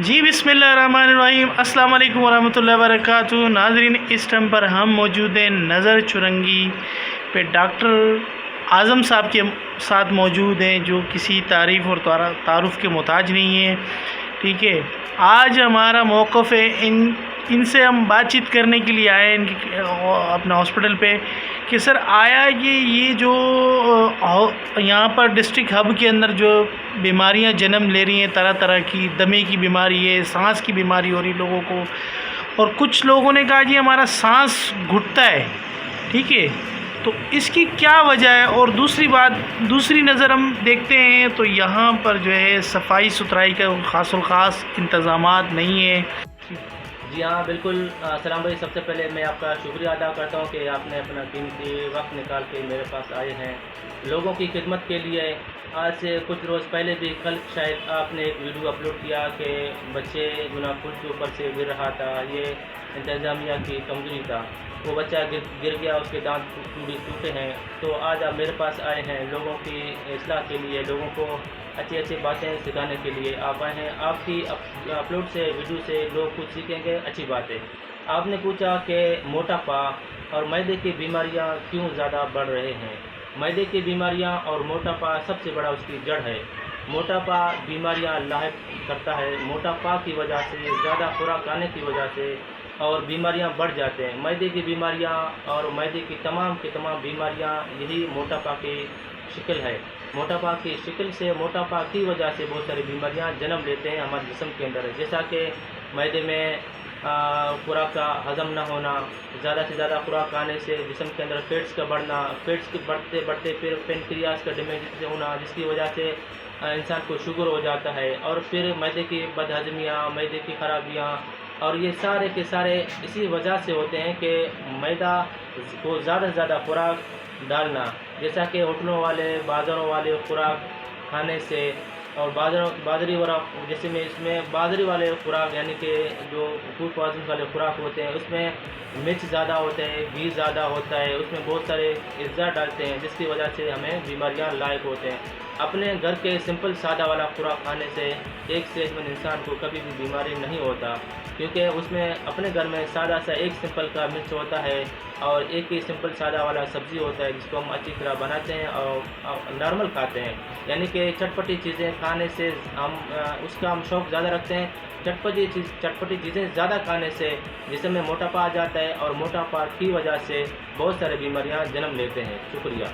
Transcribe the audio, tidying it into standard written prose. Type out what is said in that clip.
جی بسم اللہ الرحمن الرحیم، السلام علیکم ورحمۃ اللہ وبرکاتہ۔ ناظرین، اس ٹائم پر ہم موجود ہیں نظر چرنگی پہ، ڈاکٹر اعظم صاحب کے ساتھ موجود ہیں جو کسی تعریف اور تعارف کے محتاج نہیں ہیں، ٹھیک ہے۔ آج ہمارا موقف ہے ان سے ہم بات چیت کرنے کے لیے آئے ہیں اپنا ہاسپٹل پہ کہ سر آیا یہ جو یہاں پر ڈسٹرکٹ ہب کے اندر جو بیماریاں جنم لے رہی ہیں، طرح طرح کی دمے کی بیماری ہے، سانس کی بیماری ہو رہی لوگوں کو، اور کچھ لوگوں نے کہا جی ہمارا سانس گھٹتا ہے، ٹھیک ہے، تو اس کی کیا وجہ ہے؟ اور دوسری نظر ہم دیکھتے ہیں تو یہاں پر جو ہے صفائی ستھرائی کا خاص الخاص انتظامات نہیں ہیں۔ جی ہاں بالکل۔ سلام بھائی، سب سے پہلے میں آپ کا شکریہ ادا کرتا ہوں کہ آپ نے اپنا قیمتی وقت نکال کے میرے پاس آئے ہیں لوگوں کی خدمت کے لیے۔ آج سے کچھ روز پہلے بھی کل شاید آپ نے ایک ویڈیو اپلوڈ کیا کہ بچے پل کے اوپر سے گر رہا تھا، یہ انتظامیہ کی کمزوری تھا، وہ بچہ گر گیا، اس کے دانت ٹوٹے ہیں۔ تو آج آپ میرے پاس آئے ہیں لوگوں کی اصلاح کے لیے، لوگوں کو اچھی باتیں سکھانے کے لیے آپ آئے ہیں۔ آپ کی اپلوڈ سے ویڈیو سے لوگ کچھ سیکھیں گے، اچھی بات ہے۔ آپ نے پوچھا کہ موٹاپا اور معدے کی بیماریاں کیوں زیادہ بڑھ رہے ہیں۔ معدے کی بیماریاں اور موٹاپا سب سے بڑا اس کی جڑ ہے۔ موٹاپا بیماریاں لاحق کرتا ہے، موٹاپا کی وجہ سے، زیادہ خوراک کھانے کی وجہ سے اور بیماریاں بڑھ جاتے ہیں۔ معدے کی بیماریاں اور معدے کی تمام بیماریاں یہی موٹاپا کی شکل ہے۔ موٹاپا کی شکل سے، موٹاپا کی وجہ سے بہت ساری بیماریاں جنم لیتے ہیں ہمارے جسم کے اندر، جیسا کہ معدے میں خوراک کا ہضم نہ ہونا، زیادہ سے زیادہ خوراک کھانے سے جسم کے اندر فیٹس کا بڑھنا، فیٹس کے بڑھتے پھر پینکریاس کا ڈیمیج ہونا، جس کی وجہ سے انسان کو شوگر ہو جاتا ہے، اور پھر معدے کی بد ہضمیاں، معدے کی خرابیاں، اور یہ سارے کے سارے اسی وجہ سے ہوتے ہیں کہ معدہ کو زیادہ سے زیادہ خوراک ڈالنا، جیسا کہ ہوٹلوں والے، بازاروں والے خوراک کھانے سے، اور بازاری والا جیسے میں اس میں بازاری والے خوراک یعنی کہ جو فوڈ پوائزن والے خوراک ہوتے ہیں، اس میں مرچ زیادہ ہوتے ہیں، گھی زیادہ ہوتا ہے، اس میں بہت سارے اجزاء ڈالتے ہیں، جس کی وجہ سے ہمیں بیماریاں لاحق ہوتے ہیں۔ اپنے گھر کے سمپل سادہ والا خوراک کھانے سے ایک صحت مند انسان کو کبھی بھی بیماری نہیں ہوتا، کیونکہ اس میں اپنے گھر میں سادہ سا ایک سمپل کا مرچ ہوتا ہے اور ایک ہی سمپل سادہ والا سبزی ہوتا ہے، جس کو ہم اچھی طرح بناتے ہیں اور نارمل کھاتے ہیں۔ یعنی کہ چٹپٹی چیزیں کھانے سے اس کا ہم شوق زیادہ رکھتے ہیں۔ چٹپٹی چیزیں زیادہ کھانے سے جسم میں موٹاپا آ جاتا ہے، اور موٹاپا کی وجہ سے بہت سارے بیماریاں جنم لیتے ہیں۔ شکریہ۔